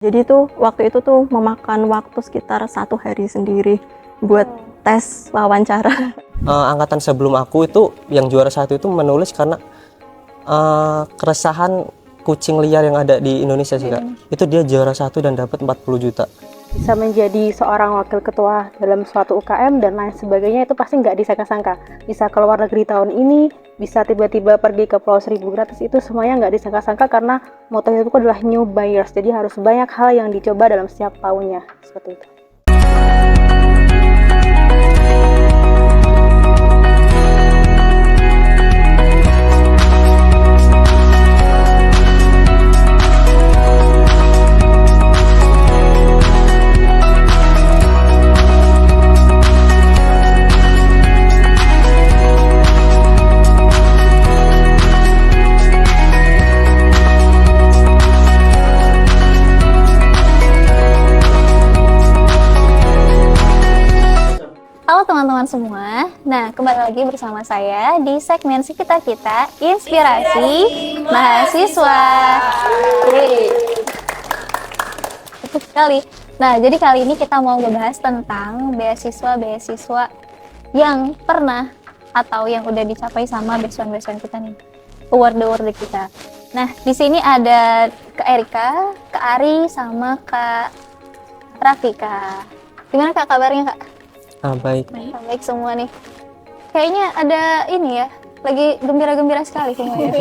Jadi tuh waktu itu tuh memakan waktu sekitar 1 hari sendiri buat tes wawancara. Angkatan sebelum aku itu yang juara 1 itu menulis karena keresahan kucing liar yang ada di Indonesia sih Kak. Itu dia juara 1 dan dapat 40 juta. Bisa menjadi seorang wakil ketua dalam suatu UKM dan lain sebagainya itu pasti nggak disangka-sangka. Bisa keluar negeri tahun ini, bisa tiba-tiba pergi ke Pulau Seribu gratis, itu semuanya nggak disangka-sangka karena moto itu adalah new buyers. Jadi harus banyak hal yang dicoba dalam setiap tahunnya, seperti itu. Halo teman-teman semua, nah kembali lagi bersama saya di segmen Sekitar Kita Inspirasi Mahasiswa. Betul sekali. Nah, jadi kali ini kita mau ngebahas tentang beasiswa-beasiswa yang pernah atau yang udah dicapai sama beasiswa-beasiswa kita nih, award-award kita. Nah, di sini ada Kak Erika, Kak Ari, sama Kak Rafika. Gimana Kak kabarnya Kak? Baik. Baik semua nih. Kayaknya ada ini ya, lagi gembira-gembira sekali semua ya.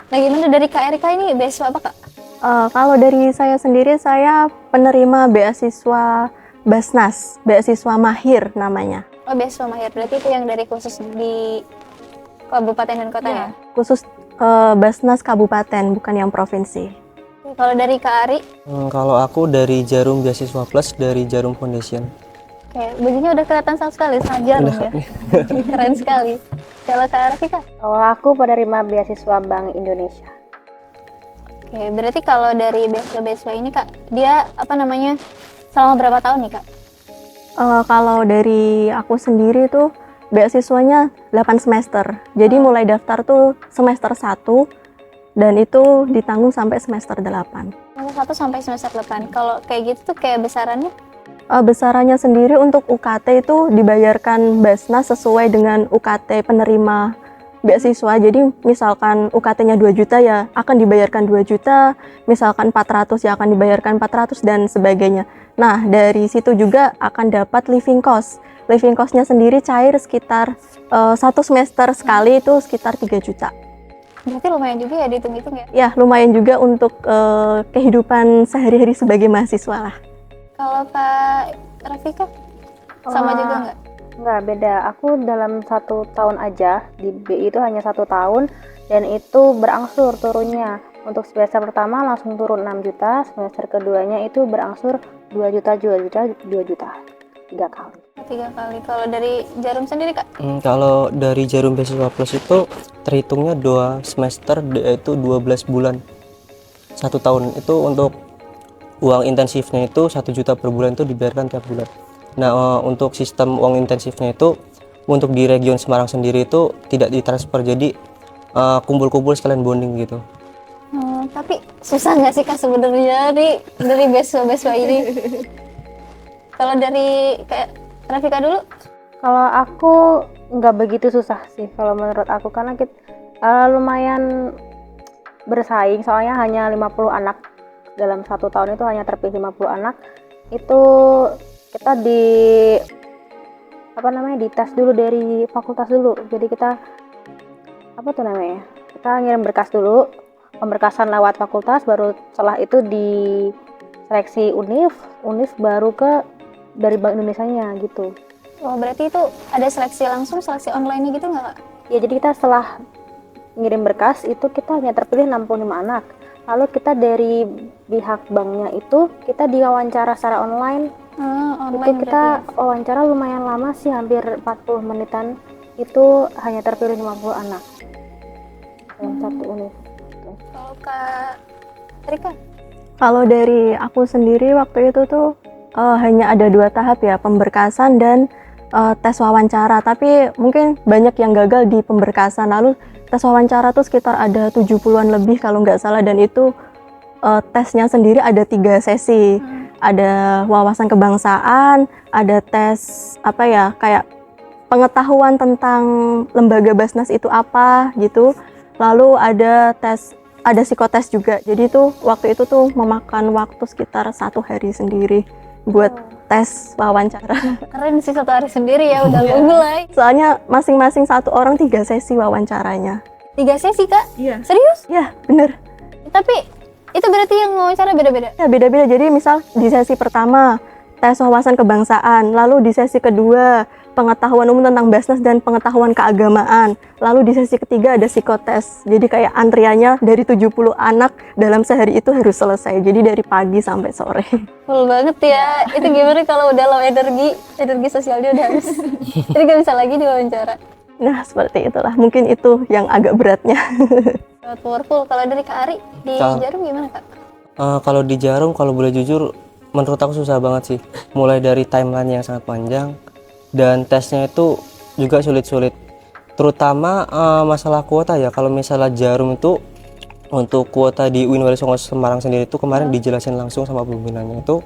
Nah gimana dari Kak Erika ini beasiswa apa Kak? Kalau dari saya sendiri, saya penerima beasiswa Basnas, beasiswa Mahir namanya. Oh beasiswa Mahir, berarti itu yang dari khusus di kabupaten dan kota ya? Khusus Basnas kabupaten, bukan yang provinsi. Kalau dari Kak Ari? Kalau aku dari Jarum Beasiswa Plus dari Jarum Foundation. Oke, bajunya udah kelihatan sekali, sangat jarum ya. Keren sekali. Kalau Kak Rafika? Kalau aku penerima beasiswa Bank Indonesia. Oke, berarti kalau dari beasiswa-beasiswa ini Kak, dia apa namanya, selama berapa tahun nih Kak? Kalau dari aku sendiri tuh beasiswanya 8 semester. Jadi mulai daftar tuh semester 1 dan itu ditanggung sampai semester 8. Semester 1 sampai semester 8. Kalau kayak gitu tuh kayak besarannya? Besarannya sendiri untuk UKT itu dibayarkan Basnas sesuai dengan UKT penerima beasiswa. Jadi misalkan UKT-nya 2 juta ya akan dibayarkan 2 juta, misalkan 400 ya akan dibayarkan 400 dan sebagainya. Nah, dari situ juga akan dapat living cost. Living cost-nya sendiri cair sekitar 1 semester sekali itu sekitar 3 juta. Berarti lumayan juga ya dihitung-hitung ya? Ya, lumayan juga untuk kehidupan sehari-hari sebagai mahasiswa lah. Kalau Kak Rafika sama juga nggak? Nggak, beda. Aku dalam 1 tahun aja di BI itu hanya 1 tahun dan itu berangsur turunnya. Untuk semester pertama langsung turun 6 juta, semester keduanya itu berangsur 2 juta, 2 juta, 2 juta. 3 kali. 3 kali. Kalau dari Jarum sendiri Kak? Kalau dari Jarum Beasiswa Plus itu terhitungnya 2 semester yaitu 12 bulan. 1 tahun itu untuk uang intensifnya itu 1 juta per bulan itu dibayarkan tiap bulan. Nah, untuk sistem uang intensifnya itu untuk di region Semarang sendiri itu tidak ditransfer, jadi kumpul-kumpul sekalian bonding gitu. Tapi susah nggak sih Kak sebenarnya dari beasiswa-beasiswa ini? Kalau dari kayak Rafika dulu? Kalau aku nggak begitu susah sih kalau menurut aku karena kita lumayan bersaing, soalnya hanya 50 anak dalam 1 tahun itu hanya terpilih 50 anak. Itu kita dites dulu dari fakultas dulu. Jadi kita kita ngirim berkas dulu, pemberkasan lewat fakultas, baru setelah itu di seleksi UNIF baru ke dari Bank Indonesianya gitu. Oh berarti itu ada seleksi langsung, seleksi online gitu nggak Kak? Ya, jadi kita setelah ngirim berkas itu kita hanya terpilih 65 anak. Lalu kita dari pihak banknya itu kita diwawancara secara online. Itu kita wawancara lumayan lama sih, hampir 40 menitan. Itu hanya terpilih 50 anak dalam 1 unit. Kalau Kak Rika? Kalau dari aku sendiri waktu itu tuh hanya ada 2 tahap ya, pemberkasan dan tes wawancara. Tapi mungkin banyak yang gagal di pemberkasan. Lalu tes wawancara tuh sekitar ada 70-an lebih kalau nggak salah, dan itu tesnya sendiri ada 3 sesi. Ada wawasan kebangsaan, ada tes kayak pengetahuan tentang lembaga Basnas itu apa gitu. Lalu ada psikotes juga. Jadi tuh waktu itu tuh memakan waktu sekitar 1 hari sendiri buat tes wawancara. Keren sih 1 hari sendiri ya udah mulai. Soalnya masing-masing 1 orang 3 sesi wawancaranya. 3 sesi Kak? Iya. Serius? Ya, bener. Tapi itu berarti yang wawancara beda-beda? Ya, beda-beda. Jadi misal di sesi pertama tes wawasan kebangsaan, lalu di sesi kedua pengetahuan umum tentang Basnas dan pengetahuan keagamaan, lalu di sesi ketiga ada psikotes. Jadi kayak antriannya dari 70 anak dalam sehari itu harus selesai. Jadi dari pagi sampai sore. Full banget ya. Itu gimana kalau udah low energi sosialnya udah habis. Jadi gak bisa lagi diwawancara. Nah, seperti itulah. Mungkin itu yang agak beratnya. Powerful. Kalau dari Kak Ari di Jarum gimana Kak? Kalau di Jarum, kalau boleh jujur, menurut aku susah banget sih. Mulai dari timeline yang sangat panjang, dan tesnya itu juga sulit-sulit. Terutama masalah kuota ya. Kalau misalnya Jarum itu untuk kuota di UIN Wali Songo Semarang sendiri itu kemarin dijelasin langsung sama pimpinannya itu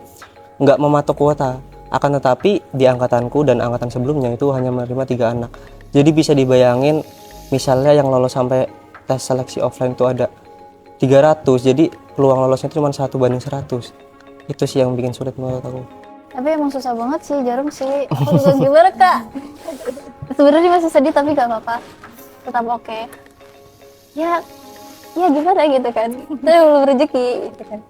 nggak mematok kuota. Akan tetapi di angkatanku dan angkatan sebelumnya itu hanya menerima 3 anak. Jadi bisa dibayangin misalnya yang lolos sampai tes seleksi offline itu ada 300, jadi peluang lolosnya itu cuma 1/100. Itu sih yang bikin sulit menurut aku. Tapi emang susah banget sih Jarum sih. Aku juga gimana Kak? Sebenarnya masih sedih tapi gak apa-apa. Tetap oke. Ya gimana gitu kan. Tapi belum rezeki gitu kan.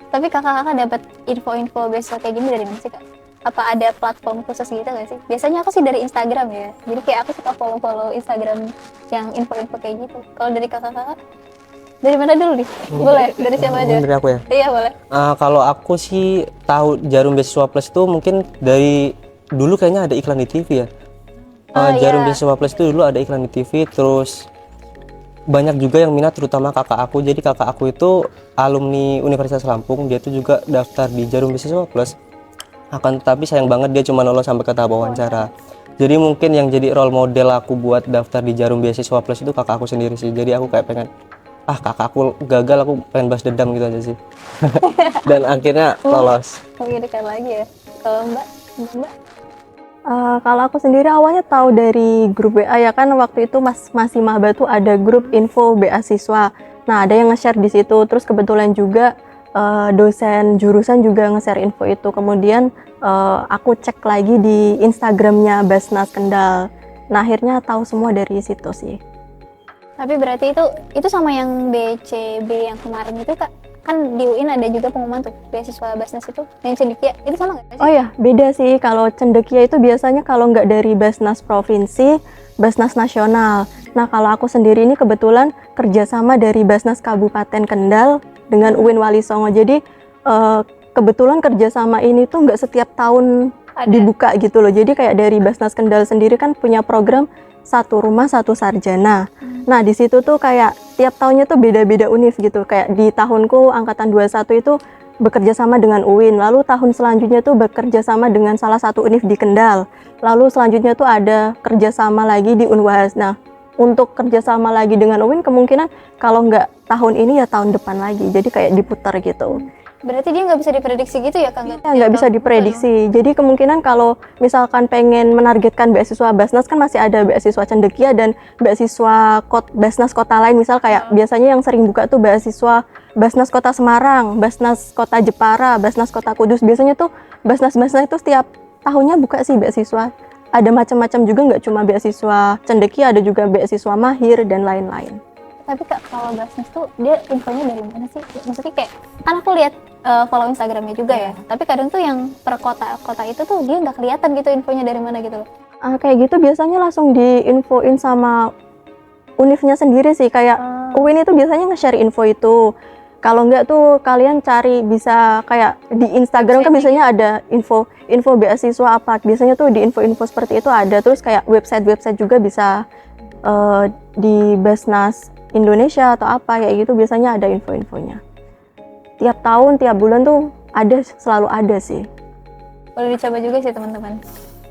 Tapi kakak-kakak dapat info-info beasiswa kayak gini dari mana sih Kak? Apa ada platform khusus gitu gak sih? Biasanya aku sih dari Instagram ya. Jadi kayak aku suka follow Instagram yang info-info kayak gitu. Kalau dari kakak-kakak? Dari mana dulu nih? Boleh, dari siapa aja? Dari aku ya? Iya boleh. Kalau aku sih tahu Jarum Beasiswa Plus itu mungkin dari dulu kayaknya ada iklan di TV ya. Jarum Beasiswa Plus itu dulu ada iklan di TV, terus banyak juga yang minat, terutama kakak aku. Jadi kakak aku itu alumni Universitas Lampung, dia itu juga daftar di Jarum Beasiswa Plus. Akan tetapi sayang banget dia cuma lolos sampai ke tahap wawancara. Jadi mungkin yang jadi role model aku buat daftar di Jarum Beasiswa Plus itu kakak aku sendiri sih. Jadi aku kayak pengen kakak aku gagal, aku pengen balas dendam gitu aja sih. Dan akhirnya lolos. Mengirimkan lagi ya. Kalau Mbak? Kalau aku sendiri awalnya tahu dari grup WA ya kan, waktu itu masih maba tuh ada grup info beasiswa. Nah, ada yang nge-share di situ. Terus kebetulan juga dosen jurusan juga nge-share info itu. Kemudian aku cek lagi di Instagramnya Basnas Kendal. Nah, akhirnya tahu semua dari situ sih. Tapi berarti itu sama yang BCB yang kemarin itu Kak? Kan di UIN ada juga pengumuman tuh beasiswa Basnas itu, yang cendekia itu sama nggak sih? Oh ya, beda sih. Kalau cendekia itu biasanya kalau nggak dari Basnas Provinsi, Basnas Nasional. Nah, kalau aku sendiri ini kebetulan kerjasama dari Basnas Kabupaten Kendal dengan UIN Wali Songo. Jadi kebetulan kerjasama ini tuh nggak setiap tahun dibuka gitu loh. Jadi kayak dari Basnas Kendal sendiri kan punya program satu rumah satu sarjana. Nah, di situ tuh kayak tiap tahunnya tuh beda-beda univ gitu. Kayak di tahunku angkatan 21 itu bekerja sama dengan UIN. Lalu tahun selanjutnya tuh bekerja sama dengan salah satu univ di Kendal. Lalu selanjutnya tuh ada kerjasama lagi di Unwahas. Nah, untuk kerjasama lagi dengan UIN kemungkinan kalau nggak tahun ini ya tahun depan lagi. Jadi kayak diputar gitu. Berarti dia nggak bisa diprediksi gitu ya Kak? Nggak bisa diprediksi. Jadi kemungkinan kalau misalkan pengen menargetkan beasiswa Basnas kan masih ada beasiswa cendekia dan beasiswa Basnas kota lain. Misal kayak biasanya yang sering buka tuh beasiswa Basnas Kota Semarang, Basnas Kota Jepara, Basnas Kota Kudus. Biasanya tuh Basnas-Basnas itu setiap tahunnya buka sih beasiswa. Ada macam-macam juga, nggak cuma beasiswa cendekia, ada juga beasiswa mahir dan lain-lain. Tapi Kak, kalau Basnas tuh dia infonya dari mana sih? Maksudnya kayak, kan aku lihat follow Instagramnya juga ya. Tapi kadang tuh yang per kota itu tuh dia nggak kelihatan gitu infonya dari mana gitu. Kayak gitu biasanya langsung diinfoin sama univnya sendiri sih. Kayak UIN itu biasanya nge-share info itu. Kalau nggak tuh kalian cari bisa kayak di Instagram kan biasanya ada info beasiswa apa. Biasanya tuh di info-info seperti itu ada. Terus kayak website juga bisa di Basnas Indonesia atau apa kayak gitu biasanya ada info-infonya. Tiap tahun, tiap bulan tuh selalu ada sih. Boleh dicoba juga sih teman-teman.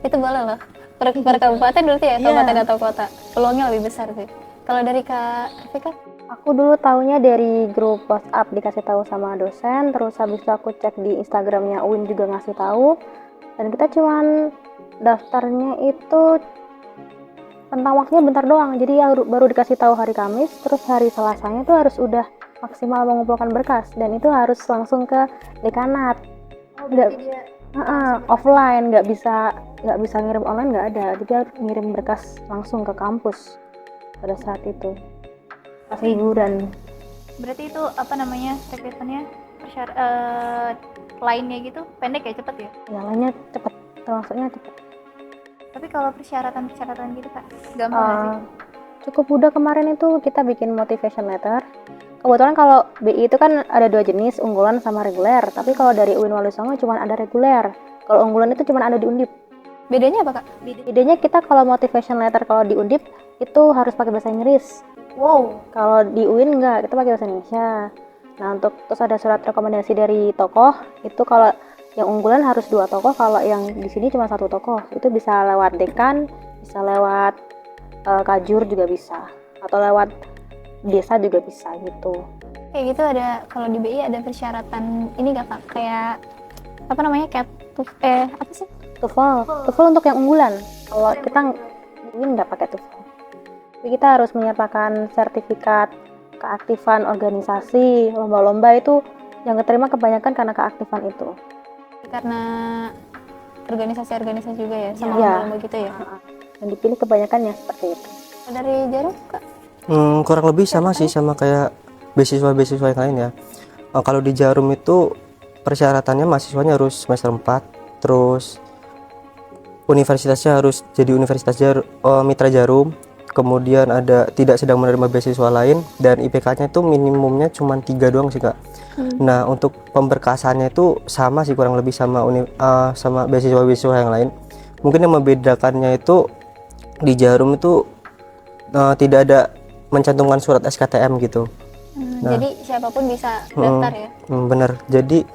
Itu boleh loh. Per kabupaten berarti ya, kabupaten atau kota. Peluangnya lebih besar sih. Kalau dari Kak Rafika? Aku dulu taunya dari grup WhatsApp dikasih tahu sama dosen, terus habis itu aku cek di Instagramnya UIN juga ngasih tahu, dan kita cuman daftarnya itu tentang waktunya bentar doang, jadi baru dikasih tahu hari Kamis, terus hari Selasanya tuh harus udah maksimal mengumpulkan berkas, dan itu harus langsung ke dekanat. Nggak, offline, nggak bisa ngirim online, nggak ada, jadi harus ngirim berkas langsung ke kampus pada saat itu pas liburan. Berarti itu apa namanya rekrutannya lainnya gitu pendek ya, cepet ya? Jalannya cepet, termasuknya cepet. Tapi kalau persyaratan gitu Kak, gampang nggak sih? Cukup mudah. Kemarin itu kita bikin motivation letter. Kebetulan kalau BI itu kan ada 2 jenis, unggulan sama reguler. Tapi kalau dari UIN Wali Songo cuma ada reguler. Kalau unggulan itu cuma ada di Undip. Bedanya apa Kak? Bedanya kita kalau motivation letter kalau di Undip itu harus pakai bahasa Inggris. Wow. Kalau di UIN enggak, kita pakai bahasa Indonesia. Nah, terus ada surat rekomendasi dari tokoh. Itu kalau yang unggulan harus 2 tokoh, kalau yang di sini cuma 1 tokoh. Itu bisa lewat dekan, bisa lewat kajur juga bisa, atau lewat desa juga bisa gitu. Kayak gitu ada, kalau di BI ada persyaratan ini nggak Kak? Kayak apa namanya, kayak apa sih? TOEFL untuk yang unggulan. Kalau kita ini nggak pakai TOEFL. Tapi kita harus menyertakan sertifikat keaktifan organisasi, lomba-lomba itu yang keterima kebanyakan karena keaktifan itu. Karena organisasi juga ya, sama Iya. lomba-lomba gitu ya. Yang dipilih kebanyakannya seperti itu. Dari Jarum Kak? Kurang lebih sama sih, sama kayak beasiswa yang lain ya. Kalau di Jarum itu persyaratannya mahasiswanya harus semester 4, terus universitasnya harus jadi universitas mitra Jarum, kemudian ada tidak sedang menerima beasiswa lain, dan IPK-nya itu minimumnya cuma 3 doang sih Kak. Nah, untuk pemberkasannya itu sama sih kurang lebih sama sama beasiswa yang lain. Mungkin yang membedakannya itu di Jarum itu tidak ada mencantumkan surat SKTM gitu. Jadi siapapun bisa daftar ya? Bener. Jadi,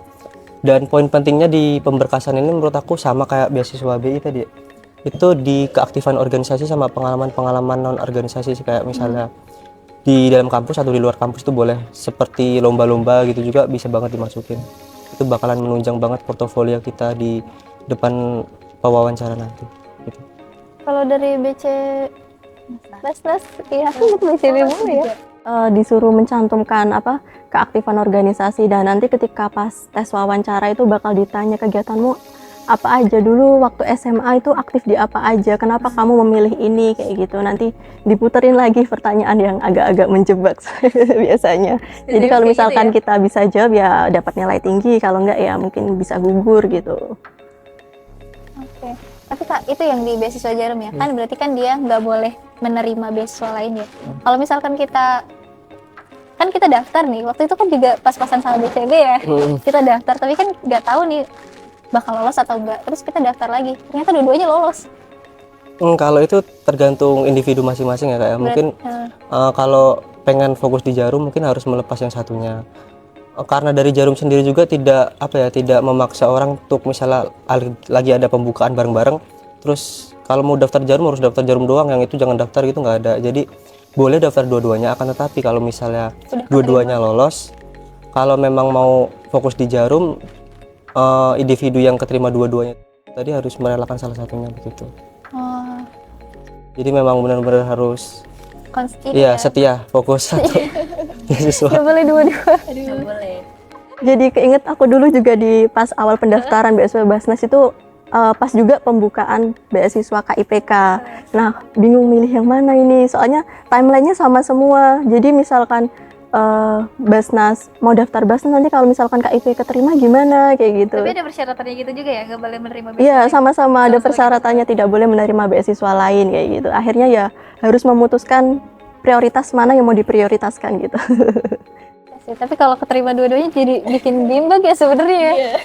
dan poin pentingnya di pemberkasan ini menurut aku sama kayak beasiswa BI tadi. Itu di keaktifan organisasi sama pengalaman non organisasi sih, kayak misalnya di dalam kampus atau di luar kampus itu boleh, seperti lomba-lomba gitu juga bisa banget dimasukin. Itu bakalan menunjang banget portofolio kita di depan pewawancara nanti gitu. Kalau dari BC Basnas, iya aku BCB mulu ya. Disuruh mencantumkan keaktifan organisasi, dan nanti ketika pas tes wawancara itu bakal ditanya kegiatanmu apa aja dulu waktu SMA, itu aktif di apa aja, kenapa kamu memilih ini, kayak gitu. Nanti diputerin lagi pertanyaan yang agak-agak menjebak biasanya. Jadi kalau misalkan gitu ya? kita bisa jawab ya dapat nilai tinggi, kalau enggak ya mungkin bisa gugur gitu. Oke. Tapi Kak, itu yang di beasiswa Jarum ya? Kan berarti kan dia nggak boleh menerima beasiswa lain ya? Kalau misalkan kita daftar nih, waktu itu kan juga pas-pasan sama BCB ya, kita daftar, tapi kan nggak tahu nih bakal lolos atau enggak, terus kita daftar lagi, ternyata dua-duanya lolos. Kalau itu tergantung individu masing-masing ya Kak ya. Mungkin kalau pengen fokus di Jarum mungkin harus melepas yang satunya. Karena dari Jarum sendiri juga tidak memaksa orang untuk misalnya lagi ada pembukaan bareng-bareng, terus kalau mau daftar Jarum harus daftar Jarum doang, yang itu jangan daftar gitu, nggak ada. Jadi boleh daftar dua-duanya, akan tetapi kalau misalnya dua-duanya lolos, kalau memang mau fokus di Jarum, individu yang keterima dua-duanya tadi harus merelakan salah satunya begitu. Jadi memang benar-benar harus setia fokus satu beasiswa. Nggak boleh dua-dua. Nggak boleh. Jadi keinget aku dulu juga di pas awal pendaftaran beasiswa Basnas itu pas juga pembukaan beasiswa KIPK. Nah, bingung milih yang mana ini, soalnya timelinenya sama semua. Jadi misalkan Basnas mau daftar Basnas, nanti kalau misalkan KIPK keterima gimana, kayak gitu. Tapi ada persyaratannya gitu juga ya, nggak boleh menerima beasiswa. Iya, sama-sama ada persyaratannya, tidak boleh menerima beasiswa lain kayak gitu. Akhirnya ya harus memutuskan prioritas mana yang mau diprioritaskan gitu. Tapi kalau keterima dua-duanya jadi bikin bimbang ya sebenarnya.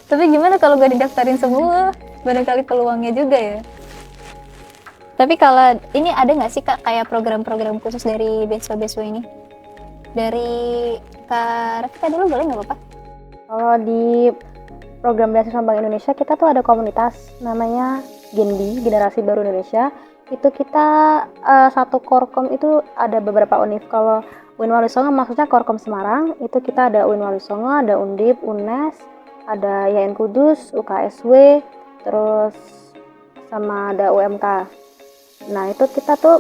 Tapi gimana kalau gak didaftarin semua? Barangkali peluangnya juga ya. Tapi kalau ini ada nggak sih Kak kayak program-program khusus dari beasiswa-beasiswa ini? Dari Kak Rafika dulu boleh nggak apa-apa? Kalau di program beasiswa Bank Indonesia kita tuh ada komunitas namanya Genbi, Generasi Baru Indonesia. Itu kita satu korkom itu ada beberapa univ. Kalau UIN Wali Songo maksudnya Korkom Semarang, itu kita ada UIN Wali Songo, ada Undip, UNES, ada YN Kudus, UKSW, terus sama ada UMK. Nah itu kita tuh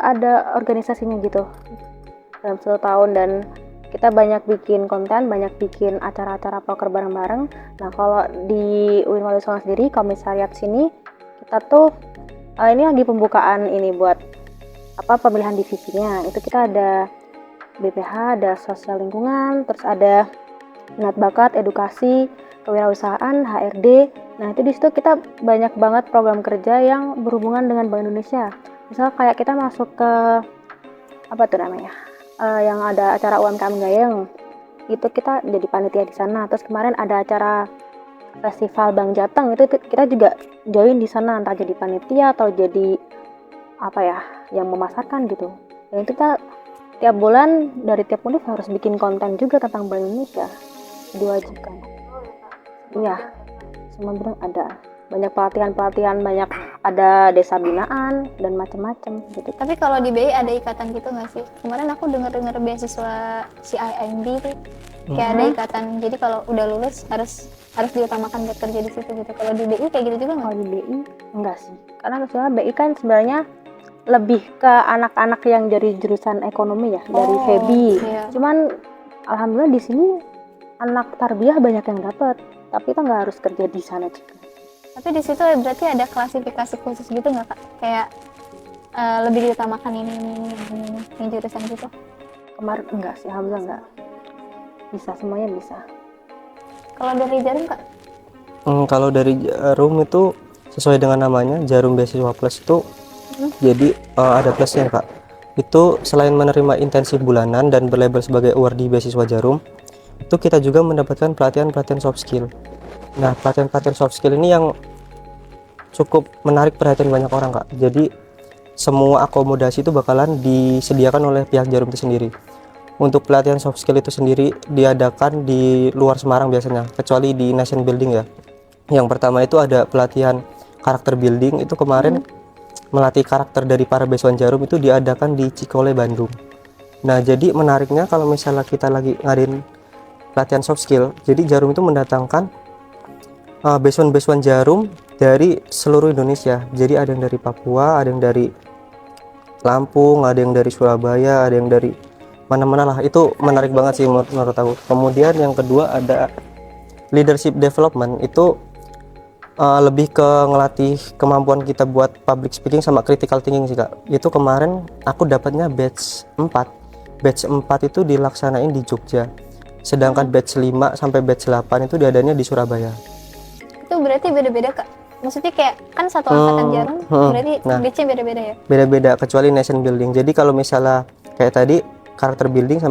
ada organisasinya gitu dalam 1 tahun, dan kita banyak bikin konten, banyak bikin acara-acara poker bareng-bareng. Nah kalau di UIN Wali Songo sendiri, komisariat sini, kita tuh ini lagi pembukaan ini buat pemilihan divisinya. Itu kita ada BPH, ada sosial lingkungan, terus ada minat bakat, edukasi, kewirausahaan, HRD. Nah itu di situ kita banyak banget program kerja yang berhubungan dengan Bank Indonesia. Misal kayak kita masuk ke yang ada acara UMKM Gayeng, itu kita jadi panitia di sana. Terus kemarin ada acara Festival Bank Jateng, itu kita juga join di sana, entah jadi panitia atau jadi yang memasarkan gitu. Dan itu kita tiap bulan dari tiap univ harus bikin konten juga tentang Bank Indonesia, diwajibkan. Iya, semua bidang ada. Banyak pelatihan, banyak ada desa binaan dan macam-macam gitu. Tapi kalau di BI ada ikatan gitu nggak sih? Kemarin aku dengar beasiswa CIMB tuh kayak ada ikatan. Jadi kalau udah lulus harus diutamakan buat kerja di situ gitu. Kalau di BI kayak gitu juga nggak? Kalau di BI enggak sih. Karena soalnya BI kan sebenarnya lebih ke anak-anak yang dari jurusan ekonomi ya, dari FEBI. Iya. Cuman alhamdulillah di sini anak tarbiyah banyak yang dapat, tapi kita nggak harus kerja di sana juga. Tapi di situ berarti ada klasifikasi khusus gitu nggak Kak? Kayak lebih diutamakan ini jurusan gitu? Kemarin enggak sih, alhamdulillah enggak. Bisa, semuanya bisa. Kalau dari Jarum Kak? Kalau dari Jarum itu sesuai dengan namanya, Jarum Beasiswa Plus itu jadi ada plusnya Kak. Itu selain menerima intensif bulanan dan berlabel sebagai awardee beasiswa Jarum, itu kita juga mendapatkan pelatihan soft skill. Nah, pelatihan soft skill ini yang cukup menarik perhatian banyak orang Kak. Jadi semua akomodasi itu bakalan disediakan oleh pihak Jarum itu sendiri. Untuk pelatihan soft skill itu sendiri diadakan di luar Semarang biasanya, kecuali di Nation Building ya. Yang pertama itu ada pelatihan karakter building, itu kemarin melatih karakter dari para beasiswa Jarum itu diadakan di Cikole, Bandung. Nah, jadi menariknya kalau misalnya kita lagi ngadain pelatihan soft skill, jadi Jarum itu mendatangkan beasiswa Jarum dari seluruh Indonesia. Jadi ada yang dari Papua, ada yang dari Lampung, ada yang dari Surabaya, ada yang dari mana-mana lah. Itu menarik banget sih menurut aku. Kemudian yang kedua ada leadership development, itu lebih ke ngelatih kemampuan kita buat public speaking sama critical thinking sih Kak. Itu kemarin aku dapatnya batch 4. Batch 4 itu dilaksanain di Jogja. Sedangkan batch 5 sampai batch 8 itu diadanya di Surabaya. Itu berarti beda-beda Kak? Maksudnya kayak kan satu angkatan Jarum, berarti batch-nya beda-beda ya? Beda-beda kecuali nation building. Jadi kalau misalnya kayak tadi karakter building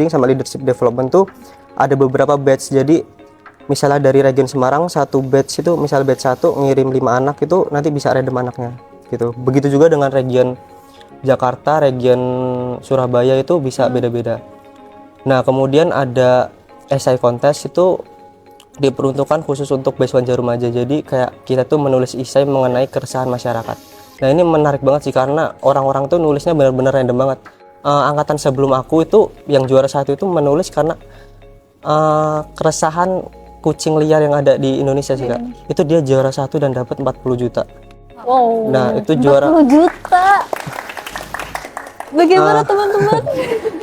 sama leadership development tuh ada beberapa batch. Jadi misalnya dari region Semarang satu batch itu, misal batch 1 ngirim 5 anak, itu nanti bisa random anaknya gitu. Begitu juga dengan region Jakarta, region Surabaya itu bisa beda-beda. Nah, kemudian ada essay contest, itu diperuntukkan khusus untuk beasiswa Jarum aja. Jadi kayak kita tuh menulis essay mengenai keresahan masyarakat. Nah, ini menarik banget sih karena orang-orang tuh nulisnya benar-benar random banget. Angkatan sebelum aku itu yang juara 1 itu menulis karena keresahan kucing liar yang ada di Indonesia sih Kak. Itu dia juara 1 dan dapat 40 juta. Wow. Nah, itu juara 40 juta. Bagaimana teman-teman?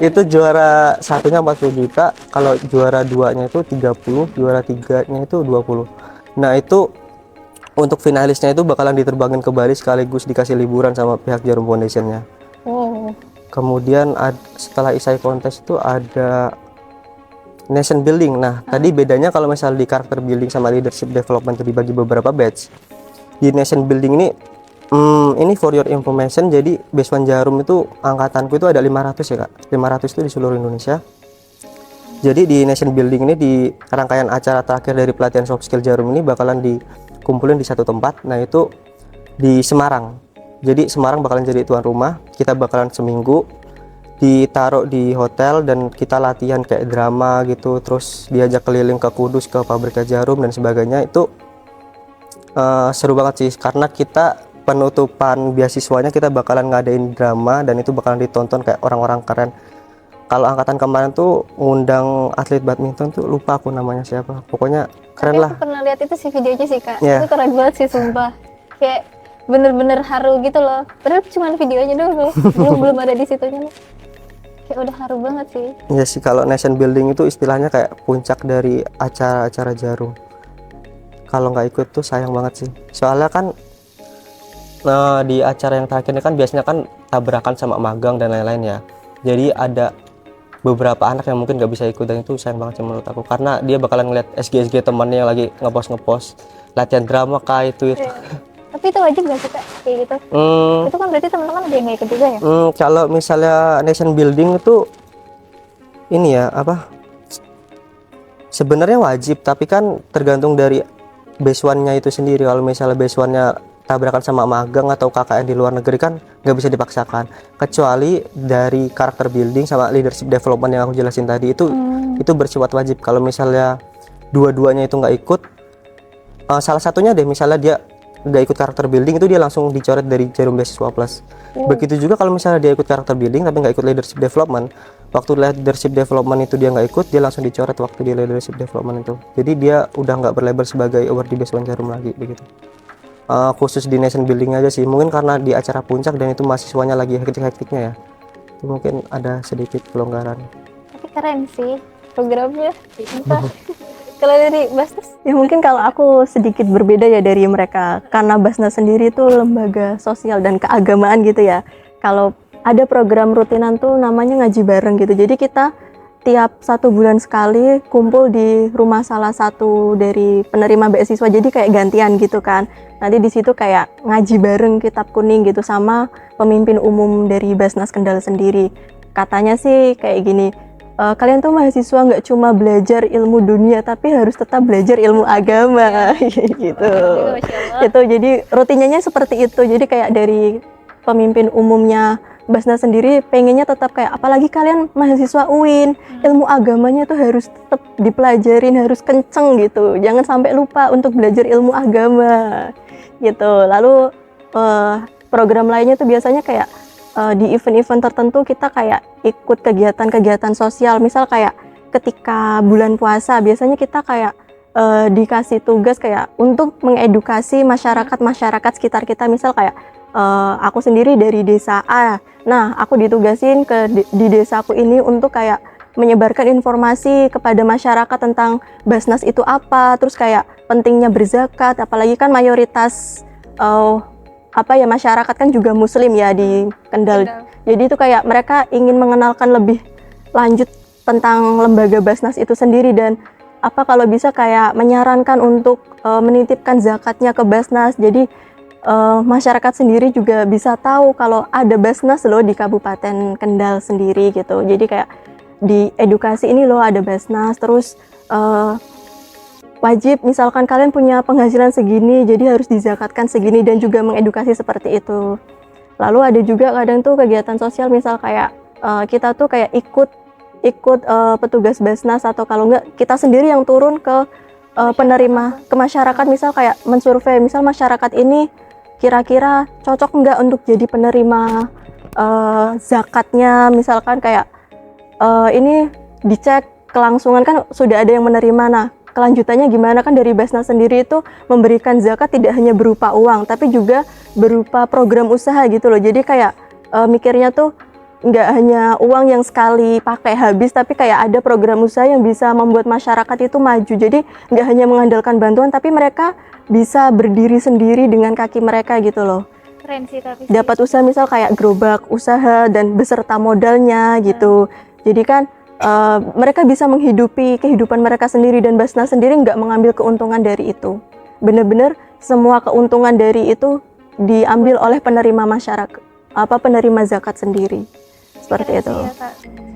Itu juara 1-nya 40 juta, kalau juara 2-nya itu 30, juara 3-nya itu 20. Nah, itu untuk finalisnya itu bakalan diterbangin ke Bali sekaligus dikasih liburan sama pihak Jarum Foundation-nya. Oh. Kemudian setelah essay contest itu ada nation building. Nah, tadi bedanya kalau misalnya di karakter building sama leadership development itu dibagi beberapa batch. Di nation building ini for your information, jadi beasiswa Jarum itu angkatanku itu ada 500 ya Kak. 500 itu di seluruh Indonesia. Jadi di nation building ini, di rangkaian acara terakhir dari pelatihan soft skill Jarum ini bakalan dikumpulin di satu tempat. Nah, itu di Semarang. Jadi Semarang bakalan jadi tuan rumah. Kita bakalan seminggu ditaruh di hotel dan kita latihan kayak drama gitu, terus diajak keliling ke Kudus, ke pabriknya Jarum dan sebagainya. Itu seru banget sih karena kita penutupan beasiswanya kita bakalan ngadain drama dan itu bakalan ditonton kayak orang-orang keren. Kalau angkatan kemarin tuh ngundang atlet badminton tuh lupa aku namanya siapa, pokoknya keren Tapi lah. aku pernah lihat itu sih videonya sih kak. Iya. Itu keren banget sih sumpah. Kayak bener-bener haru gitu loh. Padahal cuma videonya doang loh. belum ada di situnya loh. Kayak udah haru banget sih. Iya sih, kalau nation building itu istilahnya kayak puncak dari acara-acara Jarum. Kalau nggak ikut tuh sayang banget sih. Soalnya kan di acara yang terakhir ini kan biasanya kan tabrakan sama magang dan lain-lain ya. Jadi ada beberapa anak yang mungkin nggak bisa ikut dan itu sayang banget sih menurut aku. Karena dia bakalan ngeliat SG temannya yang lagi ngepost latihan drama kah itu. Iya. Tapi itu wajib gak sih kak kayak gitu? Itu kan berarti teman-teman ada yang gak ikut juga ya? Kalau misalnya nation building itu ini ya apa? Sebenarnya wajib, tapi kan tergantung dari beasiswanya itu sendiri. Kalau misalnya beasiswanya tabrakan sama magang atau KKN di luar negeri kan nggak bisa dipaksakan. Kecuali dari karakter building sama leadership development yang aku jelasin tadi itu bersifat wajib. Kalau misalnya dua-duanya itu nggak ikut, salah satunya deh misalnya dia nggak ikut karakter building itu dia langsung dicoret dari Jarum Beasiswa Plus. Begitu juga kalau misalnya dia ikut karakter building tapi nggak ikut leadership development, waktu leadership development itu dia nggak ikut, dia langsung dicoret waktu di leadership development itu. Jadi dia udah nggak berlabel sebagai award di Beasiswa Jarum lagi begitu. Khusus di nation building aja sih, mungkin karena di acara puncak dan itu mahasiswanya lagi hektik-hektiknya ya, itu mungkin ada sedikit pelonggaran. Tapi keren sih programnya. Entah. Kalau dari Basnas? Ya mungkin kalau aku sedikit berbeda ya dari mereka, karena Basnas sendiri itu lembaga sosial dan keagamaan gitu ya. Kalau ada program rutinan tuh namanya ngaji bareng gitu, jadi kita tiap 1 bulan sekali kumpul di rumah salah satu dari penerima beasiswa, jadi kayak gantian gitu kan. Nanti di situ kayak ngaji bareng kitab kuning gitu sama pemimpin umum dari Basnas Kendal sendiri. Katanya sih kayak gini, kalian tuh mahasiswa nggak cuma belajar ilmu dunia tapi harus tetap belajar ilmu agama gitu. Itu jadi rutinnya seperti itu. Jadi kayak dari pemimpin umumnya Basnas sendiri pengennya tetap kayak, apalagi kalian mahasiswa UIN, ilmu agamanya tuh harus tetap dipelajarin, harus kenceng gitu. Jangan sampai lupa untuk belajar ilmu agama gitu. Lalu program lainnya tuh biasanya kayak di event-event tertentu kita kayak ikut kegiatan-kegiatan sosial. Misal kayak ketika bulan puasa biasanya kita kayak dikasih tugas kayak untuk mengedukasi masyarakat sekitar kita. Misal kayak aku sendiri dari desa A, nah aku ditugasin di desaku ini untuk kayak menyebarkan informasi kepada masyarakat tentang Basnas itu apa, terus kayak pentingnya berzakat, apalagi kan mayoritas masyarakat kan juga muslim ya di Kendal. Jadi itu kayak mereka ingin mengenalkan lebih lanjut tentang lembaga Basnas itu sendiri, dan kalau bisa kayak menyarankan untuk menitipkan zakatnya ke Basnas. Jadi masyarakat sendiri juga bisa tahu kalau ada Basnas loh di Kabupaten Kendal sendiri gitu. Jadi kayak di edukasi ini loh ada Basnas, terus wajib misalkan kalian punya penghasilan segini jadi harus dizakatkan segini, dan juga mengedukasi seperti itu. Lalu ada juga kadang tuh kegiatan sosial, misal kayak kita tuh kayak ikut petugas Basnas, atau kalau enggak kita sendiri yang turun ke penerima, ke masyarakat, misal kayak mensurvei, misal masyarakat ini kira-kira cocok enggak untuk jadi penerima zakatnya, misalkan kayak ini dicek kelangsungan kan sudah ada yang menerima, nah kelanjutannya gimana. Kan dari Basnas sendiri itu memberikan zakat tidak hanya berupa uang tapi juga berupa program usaha gitu loh. Jadi kayak mikirnya tuh nggak hanya uang yang sekali pakai habis, tapi kayak ada program usaha yang bisa membuat masyarakat itu maju. Jadi nggak hanya mengandalkan bantuan tapi mereka bisa berdiri sendiri dengan kaki mereka gitu loh. Keren sih tapi Dapat usaha misal kayak gerobak usaha dan beserta modalnya gitu. Jadi kan mereka bisa menghidupi kehidupan mereka sendiri, dan Basnas sendiri nggak mengambil keuntungan dari itu. Benar-benar semua keuntungan dari itu diambil oleh penerima masyarakat, penerima zakat sendiri. Seperti itu.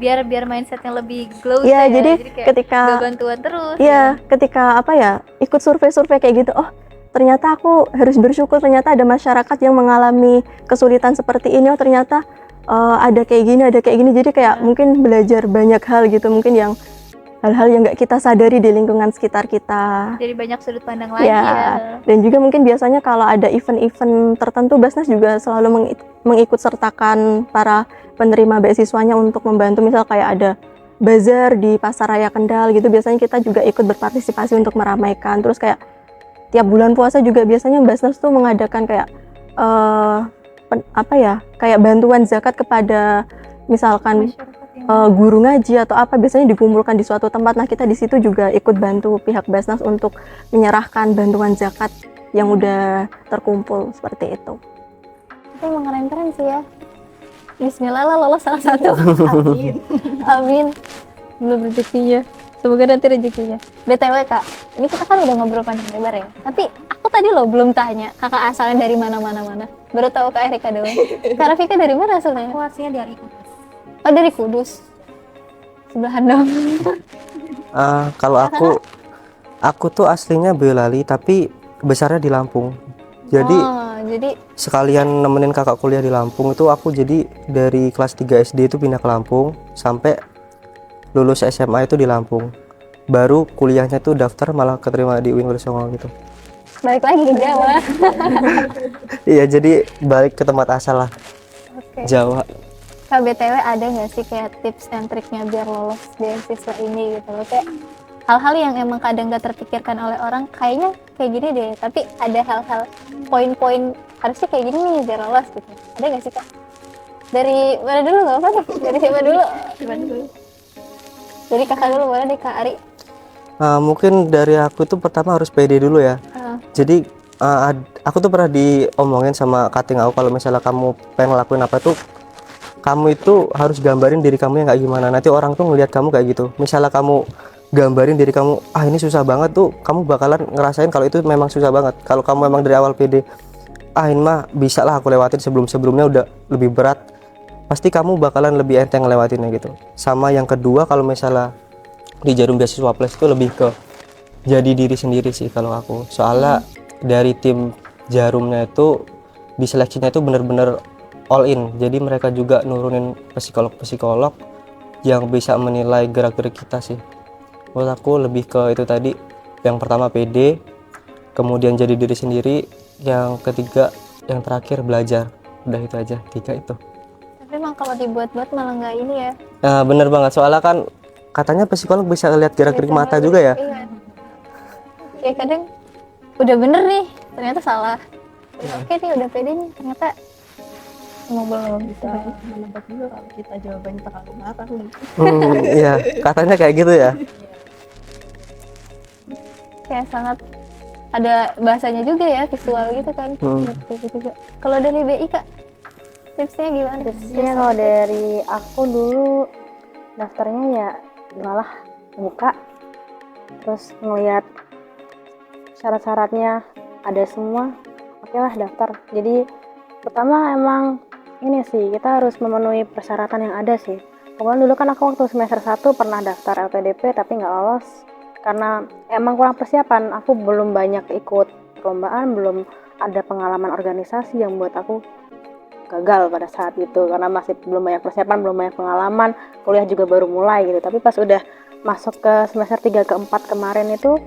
Ya, biar mindsetnya lebih glow. Ya, jadi ketika bantuan terus. Ya, ketika ikut survei-survei kayak gitu, oh ternyata aku harus bersyukur, ternyata ada masyarakat yang mengalami kesulitan seperti ini, oh ternyata ada kayak gini. Jadi kayak mungkin belajar banyak hal gitu, mungkin yang hal-hal yang nggak kita sadari di lingkungan sekitar kita. Jadi banyak sudut pandang lagi Ya, ya. dan juga mungkin biasanya kalau ada event-event tertentu, Basnas juga selalu mengikut sertakan para penerima beasiswanya untuk membantu, misal kayak ada bazar di Pasar Raya Kendal gitu, biasanya kita juga ikut berpartisipasi untuk meramaikan. Terus kayak tiap bulan puasa juga biasanya Basnas tuh mengadakan kayak kayak bantuan zakat kepada misalkan guru ngaji atau apa, biasanya dikumpulkan di suatu tempat. Nah, kita di situ juga ikut bantu pihak Basnas untuk menyerahkan bantuan zakat yang udah terkumpul seperti itu. Itu emang keren-keren sih ya. Bismillah lah lolos salah satu. Amin. Amin. Belum rezekinya. Semoga nanti rezekinya. BTW Kak, ini kita kan udah ngobrol panjang lebar ya. Tapi aku tadi loh belum tanya kakak asalnya dari mana. Baru tahu Kak Erika doang. Kak Rafika dari mana asalnya? Aku aslinya dari Kudus. Oh dari Kudus. Sebelahan dong. Kalau aku tuh aslinya Boyolali tapi besarnya di Lampung. Jadi jadi sekalian nemenin kakak kuliah di Lampung itu, aku jadi dari kelas 3 SD itu pindah ke Lampung sampai lulus SMA itu di Lampung. Baru kuliahnya tuh daftar malah keterima di UIN Songo gitu. balik lagi ke Jawa. Iya, jadi balik ke tempat asal lah, Oke. Jawa. Kak BTW ada nggak sih kayak tips and triknya biar lolos beasiswa ini gitu loh, kayak hal-hal yang emang kadang nggak terpikirkan oleh orang, kayaknya kayak gini deh, tapi ada hal-hal poin-poin harusnya kayak gini nih biar lolos gitu. Ada nggak sih Kak? Dari mana dulu, nggak apa nih? Dari siapa dulu? Dari kakak dulu, boleh deh Kak Ari. Mungkin dari aku itu pertama harus pede dulu ya. Jadi aku tuh pernah diomongin sama cutting aku, kalau misalnya kamu pengen ngelakuin apa tuh, kamu itu harus gambarin diri kamu yang kayak gimana. Nanti orang tuh ngelihat kamu kayak gitu. Misalnya kamu gambarin diri kamu, ini susah banget tuh, kamu bakalan ngerasain kalau itu memang susah banget. Kalau kamu memang dari awal pede, ini mah bisa lah aku lewatin, sebelumnya udah lebih berat, pasti kamu bakalan lebih enteng ngelewatinnya gitu. Sama yang kedua, kalau misalnya di Jarum Beasiswa Plus itu lebih ke jadi diri sendiri sih kalau aku. Soalnya dari tim Jarumnya itu diseleksinya itu bener-bener all in. Jadi mereka juga nurunin psikolog-psikolog yang bisa menilai gerak-gerik kita sih. Menurut aku lebih ke itu tadi. Yang pertama pede, kemudian jadi diri sendiri, yang ketiga, yang terakhir belajar. Udah itu aja, 3 itu. Tapi emang kalau dibuat-buat malah nggak ini ya. Nah, bener banget, soalnya kan katanya psikolog bisa lihat gerak-gerik mata juga ya. Iya. Ya kadang udah bener nih, ternyata salah. Oke nih udah pede nih, ternyata belum Bisa menebak juga kalau kita jawabannya terlalu matang. Iya, katanya kayak gitu ya. Kayak sangat ada bahasanya juga ya, visual gitu kan. Gitu juga. Kalau dari BI Kak, tipsnya gimana? Tipsnya kalau dari aku dulu daftarnya ya malah buka, terus ngeliat syarat-syaratnya ada semua, oke lah daftar. Jadi pertama emang ini sih, kita harus memenuhi persyaratan yang ada sih. Kemudian dulu kan aku waktu semester 1 pernah daftar LPDP tapi nggak lolos karena emang kurang persiapan. Aku belum banyak ikut perlombaan, belum ada pengalaman organisasi yang buat aku gagal pada saat itu karena masih belum banyak persiapan, belum banyak pengalaman, kuliah juga baru mulai gitu. Tapi pas udah masuk ke semester 3 ke 4 kemarin itu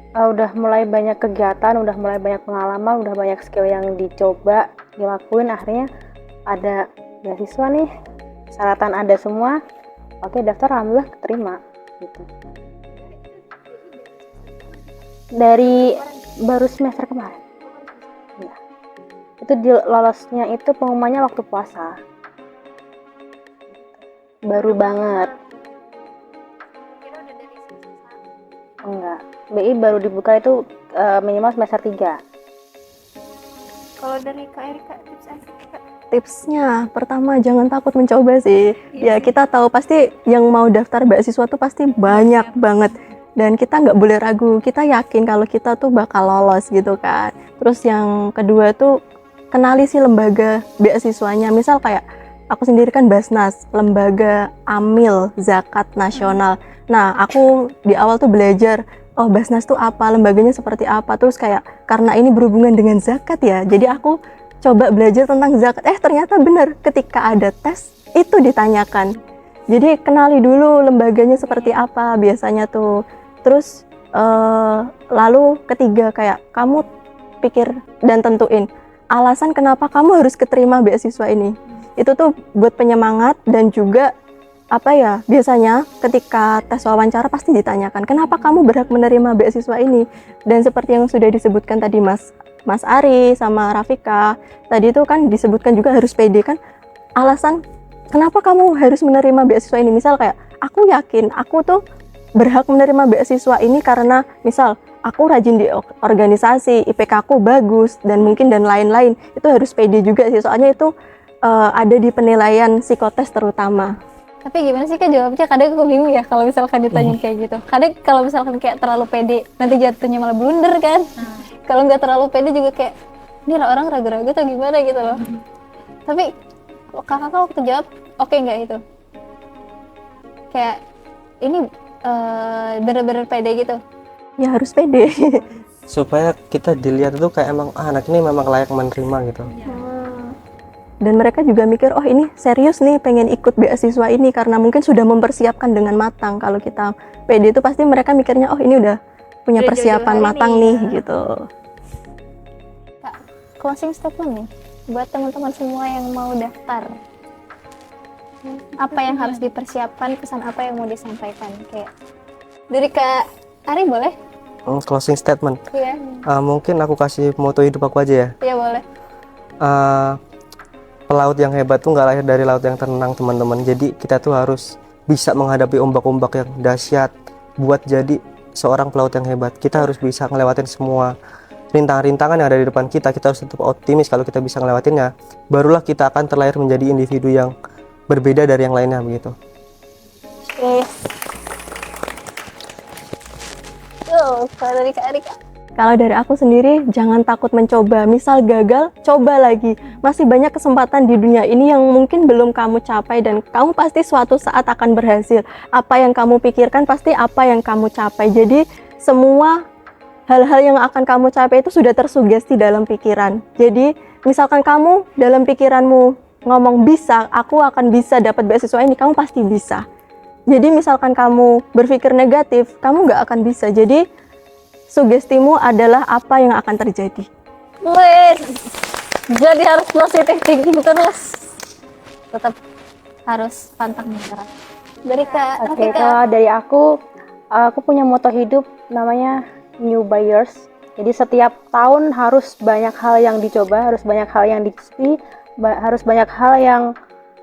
udah mulai banyak kegiatan, udah mulai banyak pengalaman, udah banyak skill yang dicoba, dilakuin, akhirnya ada beasiswa nih, syaratan ada semua, oke daftar, alhamdulillah keterima gitu. Dari baru semester kemarin ya. Itu lolosnya itu pengumumannya waktu puasa, baru banget. Enggak, BI baru dibuka itu minimal semester 3. Kalau dari Kak Erika, tips and trik Kak? Tipsnya pertama jangan takut mencoba sih. Ya kita tahu pasti yang mau daftar beasiswa tuh pasti banyak banget. Dan kita nggak boleh ragu, kita yakin kalau kita tuh bakal lolos gitu kan. Terus yang kedua tuh kenali sih lembaga beasiswanya. Misal kayak aku sendiri kan Basnas, lembaga Amil Zakat Nasional. Nah aku di awal tuh belajar, oh Basnas tuh apa, lembaganya seperti apa. Terus kayak karena ini berhubungan dengan zakat ya, jadi aku coba belajar tentang zakat. Ternyata benar, ketika ada tes itu ditanyakan. Jadi kenali dulu lembaganya seperti apa biasanya tuh. Terus lalu ketiga kayak kamu pikir dan tentuin alasan kenapa kamu harus keterima beasiswa ini. Itu tuh buat penyemangat dan juga apa ya, biasanya ketika tes wawancara pasti ditanyakan kenapa kamu berhak menerima beasiswa ini. Dan seperti yang sudah disebutkan tadi Mas Ari sama Rafika tadi itu kan disebutkan juga harus pede kan, alasan kenapa kamu harus menerima beasiswa ini. Misal kayak aku yakin aku tuh berhak menerima beasiswa ini karena misal aku rajin di organisasi, IPK aku bagus dan mungkin dan lain-lain. Itu harus pede juga sih, soalnya itu ada di penilaian psikotes terutama. Tapi gimana sih Kak jawabnya? Kadang aku bingung ya kalau misalkan ditanya kayak gitu. Kadang kalau misalkan kayak terlalu pede, nanti jatuhnya malah blunder kan. Kalau nggak terlalu pede juga kayak, ini orang ragu-ragu atau gimana gitu loh. Tapi kakak waktu jawab, oke nggak itu? Kayak, ini bener-bener pede gitu? Ya harus pede. Supaya kita dilihat itu kayak emang anak ini memang layak menerima gitu. Dan mereka juga mikir, oh ini serius nih pengen ikut beasiswa ini karena mungkin sudah mempersiapkan dengan matang. Kalau kita pede itu pasti mereka mikirnya, oh ini udah punya Udah persiapan jauh-jauh matang hari nih ya. gitu. Kak, closing statement nih buat teman-teman semua yang mau daftar. Apa yang harus dipersiapkan, pesan apa yang mau disampaikan? Kayak dari Kak Ari boleh? Closing statement. Iya, Mungkin aku kasih moto hidup aku aja ya. iya boleh. Pelaut yang hebat tuh nggak lahir dari laut yang tenang teman-teman. Jadi kita tuh harus bisa menghadapi ombak-ombak yang dahsyat. Buat jadi seorang pelaut yang hebat, kita harus bisa ngelewatin semua rintangan-rintangan yang ada di depan kita. Kita harus tetap optimis kalau kita bisa ngelewatinnya. Barulah kita akan terlahir menjadi individu yang berbeda dari yang lainnya begitu. Yes. Tuh, kalau dari Kak Ari, Kak. Kalau dari aku sendiri, jangan takut mencoba. Misal gagal, coba lagi. Masih banyak kesempatan di dunia ini yang mungkin belum kamu capai dan kamu pasti suatu saat akan berhasil. Apa yang kamu pikirkan pasti apa yang kamu capai. Jadi semua hal-hal yang akan kamu capai itu sudah tersugesti dalam pikiran. Jadi misalkan kamu dalam pikiranmu ngomong bisa, aku akan bisa dapat beasiswa ini, kamu pasti bisa. Jadi misalkan kamu berpikir negatif, kamu nggak akan bisa. Jadi sugestimu adalah apa yang akan terjadi. Wes. Jadi harus positif thinking terus. Tetap harus pantang menyerah. Dari Kak Oke, Rafika. kalau dari aku punya moto hidup namanya New Buyers. Jadi setiap tahun harus banyak hal yang dicoba, harus banyak hal yang dicicipi, harus banyak hal yang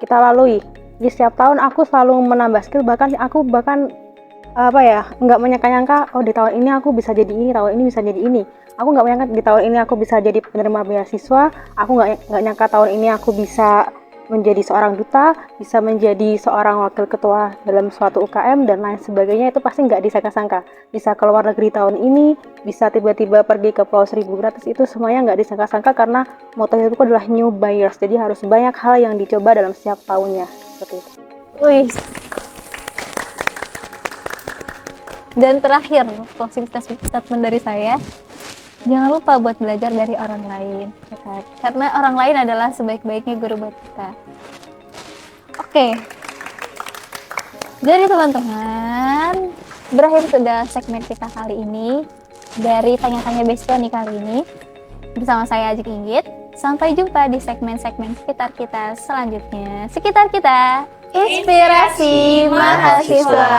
kita lalui. Jadi setiap tahun aku selalu menambah skill, bahkan nggak menyangka-nyangka, oh di tahun ini aku bisa jadi ini, tahun ini bisa jadi ini. Aku nggak menyangka di tahun ini aku bisa jadi penerima beasiswa, aku nggak nyangka tahun ini aku bisa menjadi seorang duta, bisa menjadi seorang wakil ketua dalam suatu UKM dan lain sebagainya. Itu pasti nggak disangka-sangka. Bisa ke luar negeri tahun ini, bisa tiba-tiba pergi ke Pulau Seribu gratis, itu semuanya nggak disangka-sangka karena moto hidupku adalah New Buyers. Jadi harus banyak hal yang dicoba dalam setiap tahunnya, seperti itu. Wih. Dan terakhir, closing statement dari saya, jangan lupa buat belajar dari orang lain, ya kan? Karena orang lain adalah sebaik-baiknya guru buat kita. Oke, jadi teman-teman, berakhir sudah segmen kita kali ini dari tanya-tanya beasiswa nih kali ini bersama saya Ajik Inggit. Sampai jumpa di segmen-segmen sekitar kita selanjutnya. Sekitar kita, inspirasi mahasiswa.